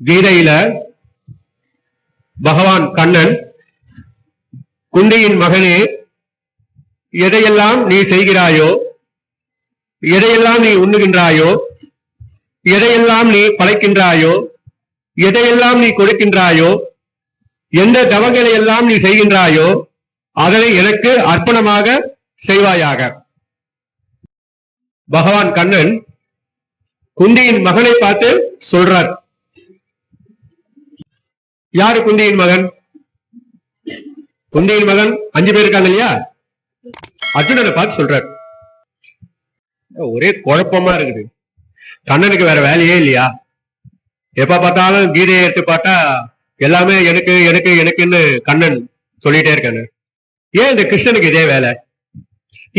கீதையில பகவான் கண்ணன் குந்தியின் மகனே, எதையெல்லாம் நீ செய்கிறாயோ, எதையெல்லாம் நீ உண்ணுகின்றாயோ, எதையெல்லாம் நீ படைக்கின்றாயோ, எதையெல்லாம் நீ கொடுக்கின்றாயோ, எந்த தவங்களை எல்லாம் நீ செய்கின்றாயோ அதனை எனக்கு அர்ப்பணமாக செய்வாயாக. பகவான் கண்ணன் குந்தியின் மகனை பார்த்து சொல்றார். யாரு குந்தியின் மகன்? குந்தியின் மகன் 5 பேர் இருக்காங்க இல்லையா? அர்ஜுனனை பார்த்து சொல்றார். ஒரே குழப்பமா இருக்குது. கண்ணனுக்கு வேற வேலையே இல்லையா? எப்ப பார்த்தாலும் கீதையை எடுத்து பார்த்தா எல்லாமே எனக்கு எனக்கு எனக்குன்னு கண்ணன் சொல்லிட்டே இருக்காரு. ஏன் இந்த கிருஷ்ணனுக்கு இதே வேலை?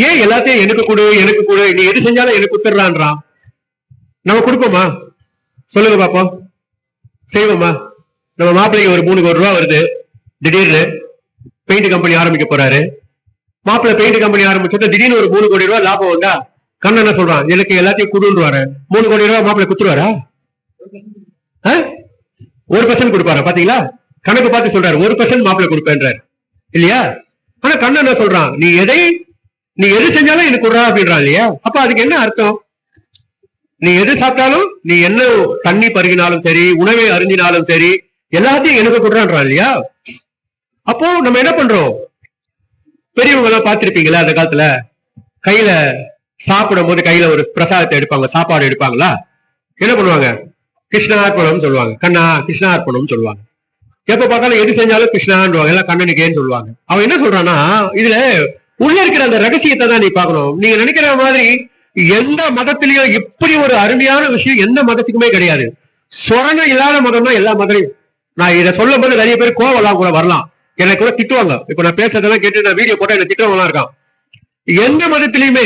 ஏன் எல்லாத்தையும் எனக்கு கொடு எனக்கு கொடு, நீ எது செஞ்சாலும் எனக்கு கொடுத்துறான்றான். நம்ம கொடுப்போமா? சொல்லுங்க பாப்போம். செய்வோமா? நம்ம மாப்பிள்ளைக்கு ஒரு 3 கோடி ரூபாய் வருது, திடீர்னு பெயிண்ட் கம்பெனி ஆரம்பிக்க போறாரு. மாப்பிள்ளை பெயிண்ட் கம்பெனி ஆரம்பிச்சா திடீர்னு ஒரு 3 கோடி ரூபாய் லாபம் வந்தா கண்ணன் என்ன சொல்றான்? எனக்கு எல்லாத்தையும் கொடுன்றாரு. 3 கோடி ரூபாய் மாப்பிள்ளை குத்துருவாரா? 1% கொடுப்பாரு. பாத்தீங்களா? கணக்கு பார்த்து சொல்றாரு 1% மாப்பிள்ளை கொடுப்பேன்றாரு இல்லையா? ஆனா கண்ணன் என்ன சொல்றான்? நீ எது செஞ்சாலும் எனக்கு கொடுறா அப்படின்றான் இல்லையா? அப்ப அதுக்கு என்ன அர்த்தம்? நீ எது சாப்பிட்டாலும், நீ என்ன தண்ணி பருகினாலும் சரி, உணவை அருந்தினாலும் சரி, எல்லாத்தையும் எனக்கு கொடுறான்றான் இல்லையா? அப்போ நம்ம என்ன பண்றோம்? பெரியவங்க எல்லாம் பார்த்திருப்பீங்களா? அந்த காலத்துல கையில சாப்பிடும் போது கையில ஒரு பிரசாதத்தை எடுப்பாங்க, சாப்பாடு எடுப்பாங்களா? என்ன பண்ணுவாங்க? கிருஷ்ணார்ப்பணம் சொல்லுவாங்க. கண்ணா கிருஷ்ணார்ப்பணம் சொல்லுவாங்க. எப்ப பார்த்தாலும் எது செஞ்சாலும் கிருஷ்ணான்வாங்க, எல்லாம் கண்ணனுக்கேன்னு சொல்லுவாங்க. அவன் என்ன சொல்றான்னா, இதுல உள்ள இருக்கிற அந்த ரகசியத்தை தான் நீ பார்க்கணும். நீங்க நினைக்கிற மாதிரி எந்த மதத்திலயும் இப்படி ஒரு அருமையான விஷயம் எந்த மதத்துக்குமே கிடையாது. சொரணை இல்லாத மதம் தான் எல்லா மதத்தையும். நான் இதை சொல்லும் போது நிறைய பேர் கோவலாம் கூட வரலாம், என்னை கூட திட்டுவாங்க. இப்ப நான் பேசுறதெல்லாம் கேட்டு நான் வீடியோ போட்டா என்ன திட்டுவங்கலாம் இருக்கான். எந்த மதத்திலையுமே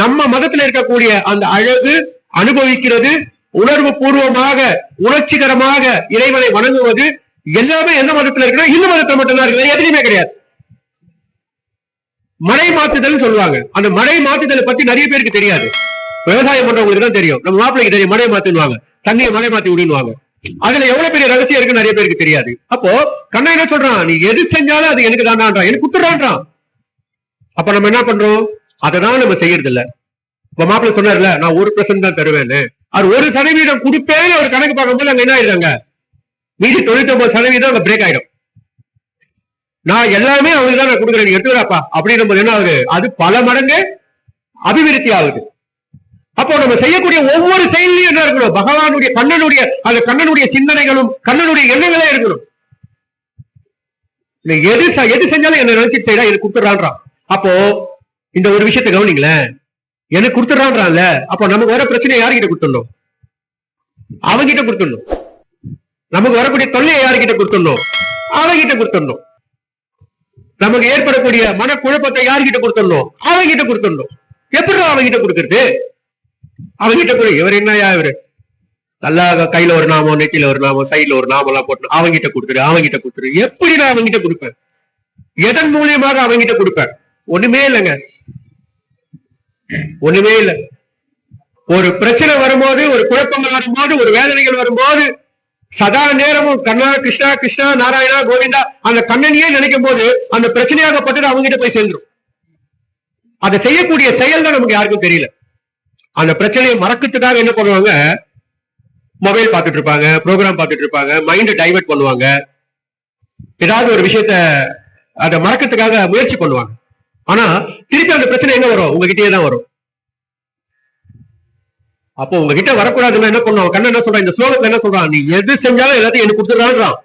நம்ம மதத்துல இருக்கக்கூடிய அந்த அழகு, அனுபவிக்கிறது, உணர்வு பூர்வமாக உணர்ச்சிகரமாக இறைவனை வணங்குவது எல்லாமே எந்த மதத்துல இருக்குன்னா இந்து மதத்துல மட்டும்தான் இருக்கு, எதுலையுமே கிடையாது. மழை மாத்துதல் சொல்லுவாங்க. அந்த மழை மாத்துதலை பத்தி நிறைய பேருக்கு தெரியாது. விவசாயம் பண்றவங்களுக்கு தான் தெரியும். நம்ம மாப்பிள்ளைக்கு தெரியும், மழை மாத்துவாங்க, தண்ணியை மழை மாத்தி விடுவாங்க. அதுல எவ்வளவு பெரிய ரகசியம் இருக்கு நிறைய பேருக்கு தெரியாது. அப்போ கண்ணன் என்ன சொல்றான்? நீ எது செஞ்சாலும் அது எனக்கு தான்டான், எனக்கு குத்துறான்றான். அப்ப நம்ம என்ன பண்றோம்? அதனால நம்ம செய்யறது இல்ல. இப்ப மாப்பிள்ளை சொன்னார்ல, நான் 1% தான் தருவேன்னு. அது 1% கொடுப்பேன்னு ஒரு கணக்கு பார்க்கும்போது அங்க என்ன ஆயிடுறாங்க? மீதி 99% அங்க பிரேக் ஆயிடும். நான் எல்லாமே அவங்களுக்கு தான் நான் கொடுக்குறேன், நீ எடுத்துக்கிறாப்பா அப்படின்னும் போது என்ன ஆகுது? அது பல மடங்கு அபிவிருத்தி ஆகுது. அப்போ நம்ம செய்யக்கூடிய ஒவ்வொரு செயலையும் என்ன இருக்கணும்? பகவானுடைய கண்ணனுடைய சிந்தனைகளும் கண்ணனுடைய எண்ணங்களே இருக்கணும். எது செஞ்சாலும் என்ன நினைச்சு செய்யறா, எனக்கு கொடுத்துறான்றான். அப்போ இந்த ஒரு விஷயத்தை கவனிங்களேன், எனக்கு கொடுத்துறான்றான்ல, அப்போ நமக்கு வர பிரச்சனை யாருக்கிட்ட கொடுத்துடணும்? அவங்கிட்ட கொடுத்துடணும். நமக்கு வரக்கூடிய தொல்லையை யாருக்கிட்ட கொடுத்துடணும்? அவங்கிட்ட கொடுத்துடணும். நமக்கு ஏற்படக்கூடிய மனக்குழப்பத்தை யாருக்கிட்ட கொடுத்துடணும்? அவங்கிட்ட கொடுத்துடணும். எப்படி அவங்கிட்ட கொடுக்கறது? அவங்கிட்ட கொடு. இவர் என்னயா இவரு நல்லா கையில ஒரு நாமம், நெத்தியில ஒரு நாமம், சைட்ல ஒரு நாமம் எல்லாம் போட்டு அவங்கிட்ட கொடுத்துரு. எப்படி நான் அவங்கிட்ட கொடுப்பேன்? எதன் மூலியமாக அவங்கிட்ட கொடுப்பேன்? ஒண்ணுமே இல்லைங்க, ஒண்ணுமே இல்லை. ஒரு பிரச்சனை வரும்போது, ஒரு குழப்பங்கள் வரும்போது, ஒரு வேதனைகள் வரும்போது சதா நேரமும் கண்ணா கிருஷ்ணா கிருஷ்ணா நாராயணா கோவிந்தா அந்த கண்ணனையே நினைக்கும் போது அந்த பிரச்சனையாகப்பட்டது அவங்ககிட்ட போய் சேர்ந்துடும். அதை செய்யக்கூடிய செயல் தான் நமக்கு யாருக்கும் தெரியல. அந்த பிரச்சனையை மறக்கிறதுக்காக என்ன பண்ணுவாங்க? மொபைல் பார்த்துட்டு இருப்பாங்க, ப்ரோக்ராம் பார்த்துட்டு இருப்பாங்க, மைண்டை டைவர்ட் பண்ணுவாங்க, ஏதாவது ஒரு விஷயத்த அதை மறக்கிறதுக்காக முயற்சி பண்ணுவாங்க. ஆனா திருப்பி அந்த பிரச்சனை எங்க வரும்? உங்ககிட்டயே தான் வரும். அப்போ உங்ககிட்ட வரக்கூடாதுன்னா என்ன பண்ணுவோம்? கண்ணன் என்ன சொல்றான்? இந்த ஸ்லோகத்துல என்ன சொல்றான்? நீ எது செஞ்சாலும் எல்லாத்தையும் எனக்கு கொடுத்துடுறான்றான்.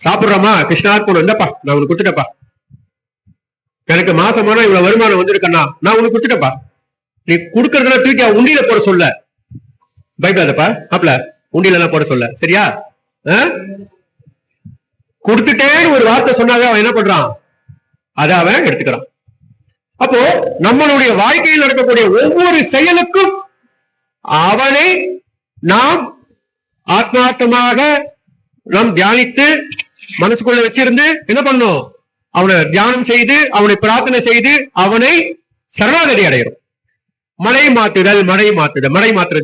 சாப்பிடுறாமா கிருஷ்ணார்ப்பணம், இந்தப்பா நான் உனக்கு கொடுத்துட்டப்பா. எனக்கு மாசமான இவ்வளவு வருமானம் வந்திருக்கண்ணா, நான் உனக்கு கொடுத்துட்டப்பா. நீ கொடுக்கறதுல தூக்கி உண்டியில போட சொல்ல, பயப்படாதப்பா மாப்பிள, உண்டியில எல்லாம் போட சொல்ல, சரியா? கொடுத்துட்டேன்னு ஒரு வார்த்தை சொன்னாவே அவன் என்ன பண்றான்? அதை அவன் எடுத்துக்கிறான். அப்போ நம்மளுடைய வாழ்க்கையில் நடக்கக்கூடிய ஒவ்வொரு செயலுக்கும் அவனை நாம் ஆத்மார்த்தமாக நாம் தியானித்து மனசுக்குள்ள வச்சிருந்து என்ன பண்ணும்? அவனை தியானம் செய்து, அவனை பிரார்த்தனை செய்து, அவனை சரணாகதி அடைகிறோம். மழை மாத்துதல்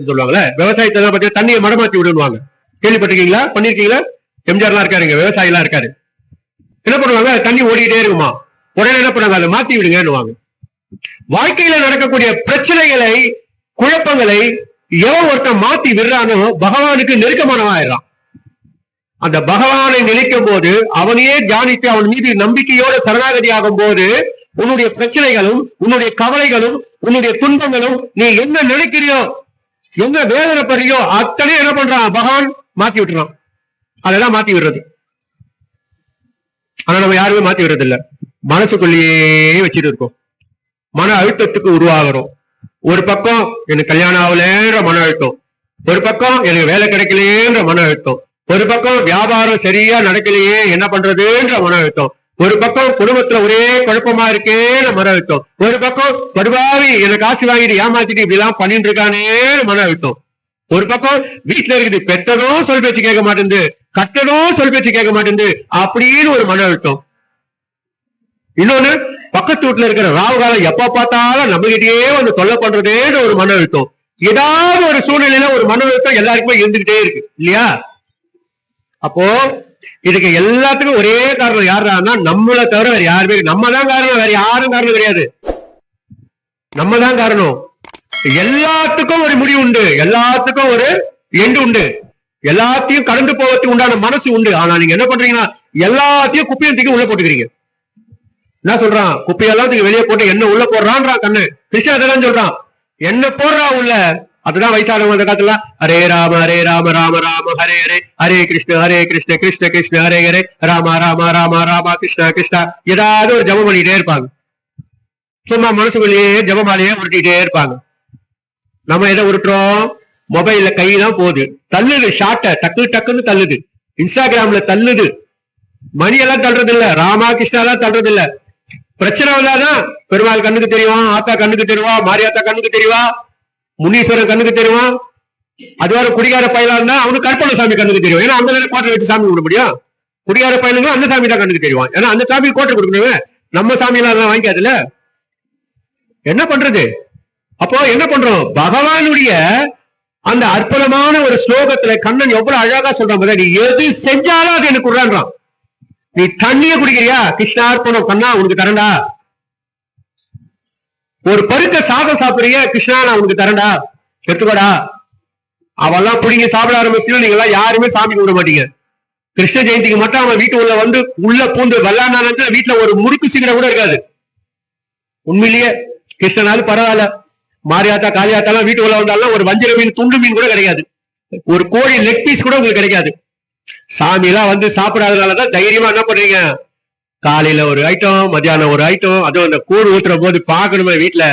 சொல்லுவாங்கல்ல, விவசாயத்தை பத்தி தண்ணியை மடமாத்தி விடுவாங்க. கேள்விப்பட்டிருக்கீங்களா? பண்ணிருக்கீங்களா? எம்ஜிஆர்லாம் இருக்காருங்க, விவசாயி எல்லாம் இருக்காரு. என்ன பண்ணுவாங்க, தண்ணி ஓடிக்கிட்டே இருக்குமா, உடனே என்ன பண்ணுவாங்க, அதை மாத்தி விடுங்கன்னுவாங்க. வாழ்க்கையில நடக்கக்கூடிய பிரச்சனைகளை, குழப்பங்களை எவன் ஒருத்தன் மாத்தி விடுறானோ பகவானுக்கு நெருக்கமானவாயிடறான். அந்த பகவானை நினைக்கும் போது, அவனையே தியானித்து அவன் மீது நம்பிக்கையோட சரணாகதி ஆகும் போது, உன்னுடைய பிரச்சனைகளும், உன்னுடைய கவலைகளும், உன்னுடைய துன்பங்களும், நீ என்ன நினைக்கிறியோ, என்ன வேதனைப்படுறியோ அத்தனை என்ன பண்றான், பகவான் மாத்தி விட்டுறான். அதெல்லாம் மாத்தி விடுறது. ஆனா நம்ம யாருமே மாத்தி விடுறது இல்ல, மனசுக்குள்ளேயே வச்சுட்டு இருக்கோம். மன அழுத்தத்துக்கு உருவாகிறோம். ஒரு பக்கம் எனக்கு கல்யாணம் ஆகலன்ற மன அழுத்தம், ஒரு பக்கம் எனக்கு வேலை கிடைக்கலையேன்ற மன அழுத்தம், ஒரு பக்கம் வியாபாரம் சரியா நடக்கலையே என்ன பண்றதுன்ற மன அழுத்தம், ஒரு பக்கம் குடும்பத்துல ஒரே குழப்பமா இருக்கேன்னு மன அழுத்தம், ஒரு பக்கம் படுபாவி எனக்கு காசு வாங்கிட்டு ஏமாத்திட்டு இப்படி எல்லாம் பண்ணிட்டு இருக்கானே மன அழுத்தம், ஒரு பக்கம் வீட்டுல இருக்குது பெற்றதும் சொல் பேச்சு கேட்க மாட்டேங்குது, கட்டணும் சொல் பேச்சு கேட்க மாட்டேங்குது அப்படின்னு ஒரு மன அழுத்தம். இன்னொன்னு, பக்கத்து வீட்டுல இருக்கிற ராவுகாலம் எப்ப பார்த்தாலும் நம்ம கிட்டயே வந்து தொல்லை பண்றதேன்னு ஒரு மன அழுத்தம். ஏதாவது ஒரு சூழ்நிலையில ஒரு மன அழுத்தம் எல்லாருக்குமே இருந்துகிட்டே இருக்கு இல்லையா? அப்போ இதுக்கு எல்லாத்துக்கும் ஒரே காரணம் யாருன்னா நம்மளை தவிர வேற யாருமே, நம்ம தான் காரணம், வேற யாரும் காரணம் கிடையாது. நம்ம தான் காரணம். எல்லாத்துக்கும் ஒரு முடிவு உண்டு, எல்லாத்துக்கும் ஒரு எண்டு உண்டு, எல்லாத்தையும் கடந்து போவதுக்கு உண்டான மனசு உண்டு. ஆனா நீங்க என்ன பண்றீங்கன்னா, எல்லாத்தையும் குப்பையும் தூக்கி உள்ள போட்டுக்கிறீங்க. என்ன சொல்றான், குப்பையெல்லாம் தூக்கி வெளியே போட்டு என்ன உள்ள போடுறான்றான் கண்ணு. கிருஷ்ணன் அதெல்லாம் சொல்றான், என்ன போடுறா உள்ள. அதுதான் வயசானவங்க அந்த காலத்துல ஹரே ராம ராம ராம ஹரே ஹரே, ஹரே கிருஷ்ண கிருஷ்ண கிருஷ்ண ஹரே ஹரே, ராம ராம ராம ராம கிருஷ்ணா கிருஷ்ணா, ஏதாவது ஒரு ஜபம் பண்ணிட்டே இருப்பாங்க. சும்மா மனசுக்குள்ளேயே ஜபமாலையே உருட்டிட்டே இருப்பாங்க. நம்ம எதை உருட்டுறோம், மொபைல்ல கைதான் போகுது, தள்ளுது, ஷார்ட்ட டக்கு டக்குன்னு தள்ளுது, இன்ஸ்டாகிராம்ல தள்ளுது, மணி எல்லாம் தள்ளுறது இல்ல, ராமா கிருஷ்ணா எல்லாம் தள்ளுறது இல்ல. பிரச்சனை வந்தாதான் பெருமாள் கண்ணுக்கு தெரியும், ஆத்தா கண்ணுக்கு தெரியுவா, மாரியாத்தா கண்ணுக்கு தெரியுவா, முனீஸ்வரன் கண்ணுக்கு தெரியுமா, அதுவார குடிகார பயிலா இருந்தா அவனுக்கு கற்பனை சாமி கண்ணுக்கு தெரியும். ஏன்னா அந்த கோட்டை வச்சு சாமி கொடுக்க முடியும். குடிகார பயிலுங்க அந்த சாமி தான் கண்ணுக்கு தெரியும், ஏன்னா அந்த சாமி கோட்டை கொடுக்கணும். நம்ம சாமி எல்லாம் வாங்கிக்காதுல. என்ன பண்றது? அப்போ என்ன பண்றோம், பகவானுடைய அந்த அற்புதமான ஒரு ஸ்லோகத்துல கண்ணன் எவ்வளவு அழகா சொல்றான், நீ எது செஞ்சாலும் அது எனக்கு விடுறான். நீ தண்ணிய குடிக்கிறியா, கிருஷ்ணார்ப்பணம் கண்ணா உனக்கு தரண்டா. ஒரு பருக்க சாதம் சாப்பிடுறிய, கிருஷ்ணா நான் உனக்கு தரண்டா, எடுத்துக்கோடா. அவெல்லாம் பிடிங்க சாப்பிட ஆரம்பிச்சு நீங்க எல்லாம் யாருமே சாமி கும்பிட மாட்டீங்க. கிருஷ்ண ஜெயந்திக்கு மட்டும் அவன் வீட்டு உள்ள வந்து உள்ள பூந்து வெள்ளாண்டான வீட்டுல ஒரு முறுக்கு சீக்கிரம் கூட இருக்காது. உண்மையிலேயே கிருஷ்ணனாலும் பரவாயில்ல, மாரியாத்தா காளியாத்தாலாம் வீட்டு உள்ள வந்தாலும் ஒரு வஞ்சிர மீன் துண்டு மீன் கூட கிடைக்காது, ஒரு கோழி லெக் பீஸ் கூட உங்களுக்கு கிடைக்காது. சாமி எல்லாம் வந்து சாப்பிடாதனாலதான் தைரியமா என்ன பண்றீங்க, காலையில ஒரு ஐட்டம், மத்தியானம் ஒரு ஐட்டம், அதுவும் அந்த கூடு ஊத்துற போது பாக்கணுமே, வீட்டுல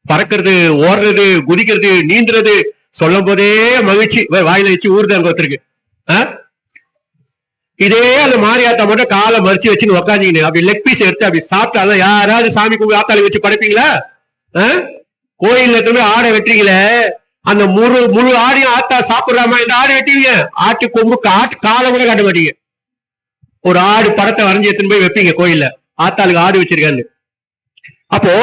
பறக்கிறது, ஓடுறது, குதிக்கிறது, நீந்துறது, சொல்லும் போதே மகிழ்ச்சி வாயில வச்சு ஊறுது அங்க ஒருத்தருக்கு. இதே அந்த மாரியாத்தா மட்டும் காலை மறிச்சு வச்சுன்னு உக்காந்தீங்க, அப்படி லெக் பீஸ் எடுத்து அப்படி சாப்பிட்டாலும் யாராவது சாமி கும்பி ஆத்தாளி வச்சு படைப்பீங்களா? கோயில்ல இருந்து ஆடை வெட்டுறீங்களே, அந்த முழு ஆடையும் ஆத்தா சாப்பிடுறாமா, இந்த ஆடை வெட்டுவீங்க, ஆட்டு கொம்பு காலை கூட காட்ட மாட்டீங்க. ஒரு ஆடு படத்தை வரைஞ்சி எடுத்துன்னு போய் வைப்பீங்க கோயில்ல, ஆத்தாளுக்கு ஆடு வச்சிருக்கான்னு. அப்போ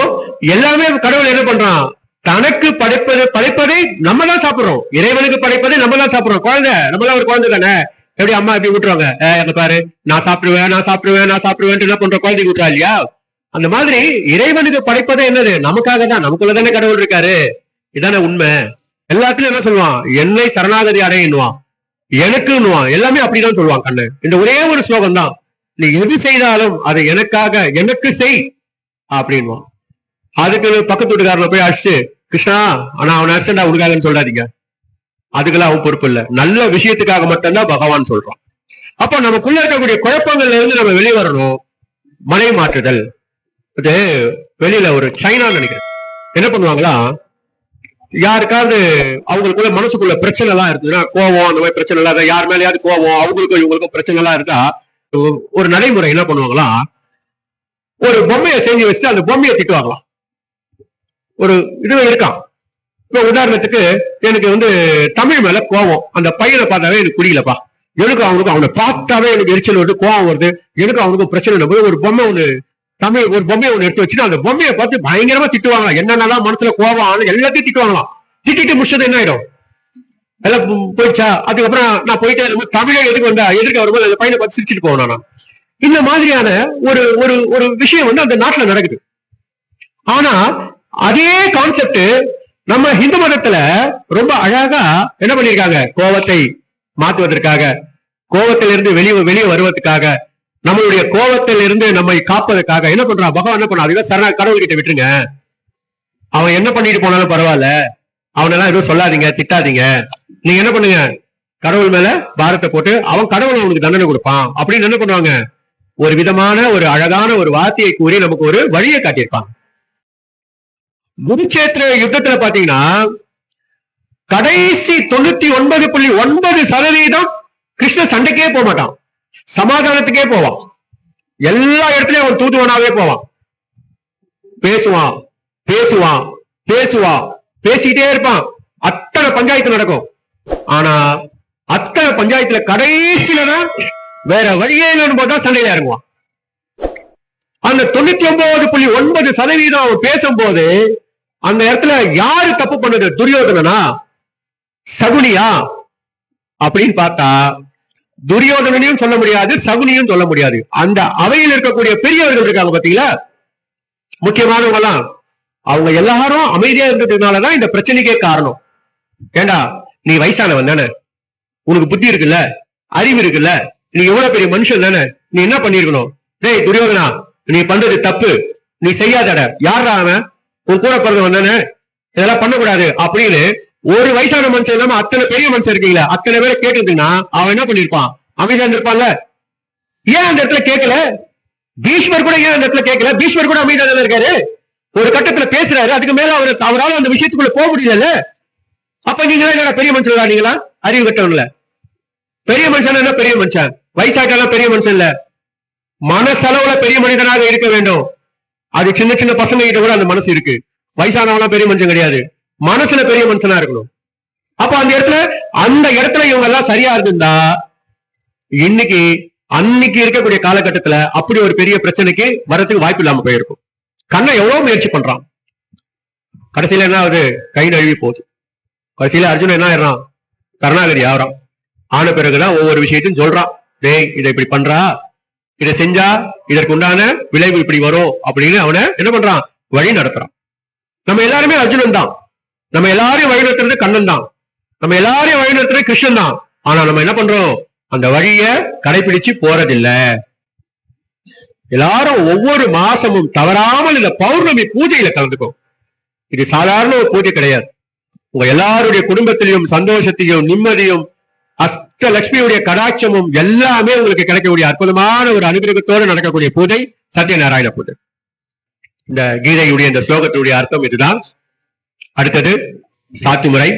எல்லாமே கடவுள் என்ன பண்றான், தனக்கு படைப்பதை நம்ம தான் சாப்பிடுறோம், இறைவனுக்கு படைப்பதை நம்ம தான் சாப்பிடுறோம். குழந்தை நம்மளாம் ஒரு குழந்தை தானே, எப்படி அம்மா எப்படி விட்டுருவாங்க, எங்க பாரு நான் சாப்பிடுவேன் நான் சாப்பிடுவேன் நான் சாப்பிடுவேன் என்ன பண்ற, குழந்தைக்கு விட்டுறா இல்லையா? அந்த மாதிரி இறைவனுக்கு படைப்பதே என்னது, நமக்காக தான், நமக்குள்ளதானே கடவுள் இருக்காரு. இதானே உண்மை. எல்லாத்துலயும் என்ன சொல்லுவான், என்னை சரணாகதி அடையின்னுவான், எனக்குன்னுவான், எல்லாமே அப்படிதான் சொல்லுவான் கண்ணு. இந்த ஒரே ஒரு ஸ்லோகம் தான், நீ எது செய்தாலும் அதை எனக்காக எனக்கு செய் அப்படின்வான். அதுக்கு பக்கத்து வீட்டுக்காரனை போய் அடிச்சுட்டு, கிருஷ்ணா ஆனா அவன் அடிச்சா உனக்காகன்னு சொல்றாதீங்க, அதுக்கெல்லாம் அவன் பொறுப்பு இல்ல, நல்ல விஷயத்துக்காக மட்டும்தான் பகவான் சொல்றான். அப்போ நமக்குள்ள இருக்கக்கூடிய குழப்பங்கள்ல இருந்து நம்ம வெளியே வரணும். மனை மாற்றுதல், இது வெளியில ஒரு சைனான்னு நினைக்கிறேன், என்ன பண்ணுவாங்களா, யாருக்காவது அவங்களுக்குள்ள மனசுக்குள்ள பிரச்சனை எல்லாம் இருக்குதுன்னா, கோவம் அந்த மாதிரி பிரச்சனை எல்லாம், யார் மேலேயாவது கோவம், அவங்களுக்கும் இவங்களுக்கும் பிரச்சனை எல்லாம் இருக்கா, ஒரு நடைமுறை என்ன பண்ணுவாங்களா, ஒரு பொம்மையை செஞ்சு வச்சுட்டு அந்த பொம்மையை திட்டுவாங்களாம். ஒரு இது இருக்கான். இப்ப உதாரணத்துக்கு எனக்கு வந்து தமிழ் மேல கோவம், அந்த பையனை பார்த்தாவே எனக்கு புரியலப்பா, எனக்கு அவனுக்கும் அவனை பார்த்தாவே எனக்கு எரிச்சல் வருது, கோவம் வருது, எனக்கு அவனுக்கும் பிரச்சனை போது ஒரு பொம்மை ஒண்ணு தமிழ் ஒரு பொம்மையை ஒண்ணு எடுத்து வச்சுட்டு அந்த பொம்மையை பார்த்து பயங்கரமா திட்டுவாங்களாம். என்னென்னலாம் மனசுல கோவம் எல்லாத்தையும் திட்டுவாங்களாம். திட்டிட்டு முடிச்சது என்ன ஆயிடும், எல்லாம் போயிடுச்சா, அதுக்கப்புறம் நான் போயிட்டு தமிழை எதுக்கு வந்தா எதுக்கு வரும்போது அந்த பையனை பார்த்து சிரிச்சுட்டு போவேன் நான். இந்த மாதிரியான ஒரு ஒரு ஒரு விஷயம் அந்த நாட்டுல நடக்குது. ஆனா அதே கான்செப்ட் நம்ம இந்து மதத்துல ரொம்ப அழகா என்ன பண்ணிருக்காங்க, கோபத்தை மாற்றுவதற்காக, கோபத்திலிருந்து வெளியே வருவதற்காக, நம்மளுடைய கோபத்திலிருந்து நம்மை காப்பதற்காக என்ன பண்றான் பகவான், என்ன பண்றான், அதுதான் சரண கடவுள்கிட்ட விட்டுருங்க, அவன் என்ன பண்ணிட்டு போனாலும் பரவாயில்ல, அவனெல்லாம் எதுவும் சொல்லாதீங்க, திட்டாதீங்க, நீங்க என்ன பண்ணுங்க, கடவுள் மேல பாரத்தை போட்டு அவன் கடவுள் அவனுக்கு தண்டனை கொடுப்பான் அப்படின்னு என்ன பண்ணுவாங்க, ஒரு விதமான ஒரு அழகான ஒரு வார்த்தையை கூறி நமக்கு ஒரு வழியை காட்டியிருப்பாங்க. குருச்சேத்திர யுத்தத்துல பாத்தீங்கன்னா கடைசி 99.9% கிருஷ்ண சண்டைக்கே போக மாட்டான், சமாதானத்துக்கே போவான். எல்லா இடத்துலயும் அவன் தூதுவனாவே போவான், பேசுவான் பேசுவான் பேசுவான், பேசிக்கிட்டே இருப்பான். அத்தனை பஞ்சாயத்து நடக்கும். ஆனா அத்தனை பஞ்சாயத்துல கடைசியில தான் வேற வழியே இல்லைன்னு போட்டா சண்டையில இறங்குவான். அந்த 99.9% அவன் பேசும்போது அந்த இடத்துல யாரு தப்பு பண்ணது, துரியோதனா சகுனியா அப்படின்னு பார்த்தா துரியோதனையும் சொல்ல முடியாது, சகுனியும் சொல்ல முடியாது. அந்த அவையில் இருக்கக்கூடிய பெரியவர்கள் இருக்காங்க பாத்தீங்களா, முக்கியமானவங்க எல்லாம், அவங்க எல்லாரும் அமைதியா இருந்ததுனாலதான் இந்த பிரச்சனைக்கே காரணம். ஏண்டா நீ வயசானவன் தானே, உனக்கு புத்தி இருக்குல்ல, அறிவு இருக்குல்ல, நீ எவ்வளவு பெரிய மனுஷன் தானே, நீ என்ன பண்ணிருக்கணும், டேய் துரியோதனா நீ பண்றது தப்பு, நீ செய்யாதட, யாரா அவன், உன் கூட பிறந்தவன் தானே, இதெல்லாம் பண்ணக்கூடாது அப்படின்னு ஒரு வயசான மனுஷன் இல்லாம அத்தனை பெரிய மனுஷன் இருக்கீங்களா, அத்தனை பேரை கேட்டுருந்தீங்கன்னா அவன் என்ன பண்ணிருப்பான், அமைதியா இருந்திருப்பான்ல. ஏன் அந்த இடத்துல கேட்கல, பீஷ்மர் கூட ஏன் அந்த இடத்துல கேட்கல, பீஷ்மர் கூட அமைதியா தானே இருக்காரு, ஒரு கட்டத்துல பேசுறாரு, அதுக்கு மேல அவரால் அந்த விஷயத்துக்குள்ள போக முடியல. அப்ப நீங்க என்ன பெரிய மனுஷன் நீங்களா, அறிவு கட்டவன்ல, பெரிய மனுஷன் என்ன பெரிய மனுஷன், வயசாக்கெல்லாம் பெரிய மனுஷன் இல்ல, மனசளவுல பெரிய மனிதனாக இருக்க வேண்டும். அது சின்ன சின்ன பசங்க கிட்ட கூட அந்த மனசு இருக்கு, வயசானவனா பெரிய மனுஷன் கிடையாது, மனசுல பெரிய மனுஷனா இருக்கணும். அப்ப அந்த இடத்துல இவங்க எல்லாம் சரியா இருந்தா இன்னைக்கு அன்னைக்கு இருக்கக்கூடிய காலகட்டத்துல அப்படி ஒரு பெரிய பிரச்சனைக்கு வரதுக்கு வாய்ப்பு இல்லாம போயிருக்கும். கண்ணன் எவ்வளவு முயற்சி பண்றான், கடைசியில என்ன ஆகுது, கை நழுவி போகுது. கடைசியில அர்ஜுனன் என்ன ஆயிடுறான், கருணாகரி ஆகிறான். ஆன பிறகுதான் ஒவ்வொரு விஷயத்தையும் சொல்றான், டேய் இதை இப்படி பண்றா, இதை செஞ்சா இதற்கு உண்டான விளைவு இப்படி வரும் அப்படின்னு அவனை என்ன பண்றான், வழி நடத்துறான். நம்ம எல்லாருமே அர்ஜுனன் தான், நம்ம எல்லாரையும் வழிநடத்துறது கண்ணன் தான், நம்ம எல்லாரையும் வழிநடத்துறது கிருஷ்ணன் தான். ஆனா நம்ம என்ன பண்றோம், அந்த வழிய கடைபிடிச்சு போறதில்ல. எல்லாரும் ஒவ்வொரு மாசமும் தவறாமல் இந்த பௌர்ணமி பூஜையில கலந்துக்கும். இது சாதாரண ஒரு பூஜை கிடையாது. உங்க எல்லாருடைய குடும்பத்திலையும் சந்தோஷத்தையும் நிம்மதியும் அஷ்டலட்சுமியுடைய கடாட்சமும் எல்லாமே உங்களுக்கு கிடைக்கக்கூடிய அற்புதமான ஒரு அனுகிரகத்தோடு நடக்கக்கூடிய பூஜை சத்யநாராயண பூஜை. இந்த கீதையுடைய இந்த ஸ்லோகத்துடைய அர்த்தம் இதுதான். அடுத்தது சாத்துமுறை.